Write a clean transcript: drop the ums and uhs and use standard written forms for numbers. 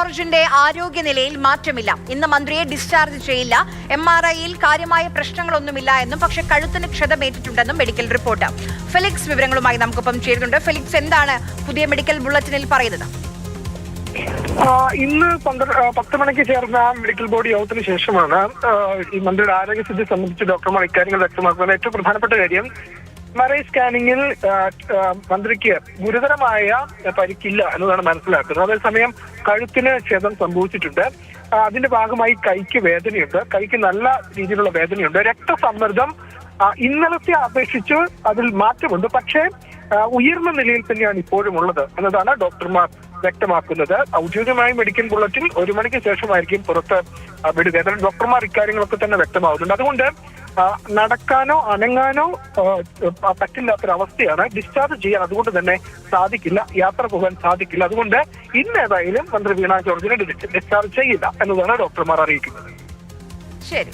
ജോർജിന്റെ ആരോഗ്യനിലയിൽ മാറ്റമില്ല. ഇന്ന് മന്ത്രിയെ ഡിസ്ചാർജ് ചെയ്യില്ല. MRIയിൽ കാര്യമായ പ്രശ്നങ്ങളൊന്നുമില്ല എന്നും പക്ഷെ കഴുത്തിന് ക്ഷതമേറ്റിട്ടുണ്ടെന്നും മെഡിക്കൽ റിപ്പോർട്ട്. ഫെലിക്സ് വിവരങ്ങളുമായി നമുക്കൊപ്പം ചേരുന്നുണ്ട്. ഫെലിക്സ്, എന്താണ് പുതിയ മെഡിക്കൽ ബുള്ളറ്റിനിൽ പറയുന്നത്? ഇന്ന് 10 മണിക്ക് ചേർന്ന മെഡിക്കൽ ബോർഡ് യോഗത്തിന് ശേഷമാണ് ഈ മന്ത്രിയുടെ ആരോഗ്യസ്ഥിതി സംബന്ധിച്ച് ഡോക്ടർമാർ ഇക്കാര്യങ്ങൾ വ്യക്തമാക്കുന്നത്. ഏറ്റവും പ്രധാനപ്പെട്ട കാര്യം, MRI സ്കാനിങ്ങിൽ മന്ത്രിക്ക് ഗുരുതരമായ പരിക്കില്ല എന്നതാണ് മനസ്സിലാക്കുന്നത്. അതേസമയം കഴുത്തിന് ക്ഷതം സംഭവിച്ചിട്ടുണ്ട്. അതിന്റെ ഭാഗമായി കൈക്ക് വേദനയുണ്ട്. കൈക്ക് നല്ല രീതിയിലുള്ള വേദനയുണ്ട്. രക്തസമ്മർദ്ദം ഇന്നലത്തെ അപേക്ഷിച്ച് അതിൽ മാറ്റമുണ്ട്. പക്ഷേ ഉയർന്ന നിലയിൽ തന്നെയാണ് ഇപ്പോഴും ഉള്ളത് എന്നതാണ് ഡോക്ടർമാർ വ്യക്തമാക്കുന്നത്. ഔദ്യോഗികമായ മെഡിക്കൽ ബുള്ളറ്റിൻ 1 മണിക്ക് ശേഷമായിരിക്കും പുറത്ത് വിടുക. ഏതായാലും ഡോക്ടർമാർ ഇക്കാര്യങ്ങളൊക്കെ തന്നെ വ്യക്തമാകുന്നുണ്ട്. അതുകൊണ്ട് നടക്കാനോ അനങ്ങാനോ പറ്റില്ലാത്തൊരവസ്ഥയാണ്. ഡിസ്ചാർജ് ചെയ്യാൻ അതുകൊണ്ട് തന്നെ സാധിക്കില്ല, യാത്ര പോകാൻ സാധിക്കില്ല. അതുകൊണ്ട് ഇന്ന് ഏതായാലും മന്ത്രി വീണ ജോർജിനെ ഡിസ്ചാർജ് ചെയ്യില്ല എന്നതാണ് ഡോക്ടർമാർ അറിയിക്കുന്നത്.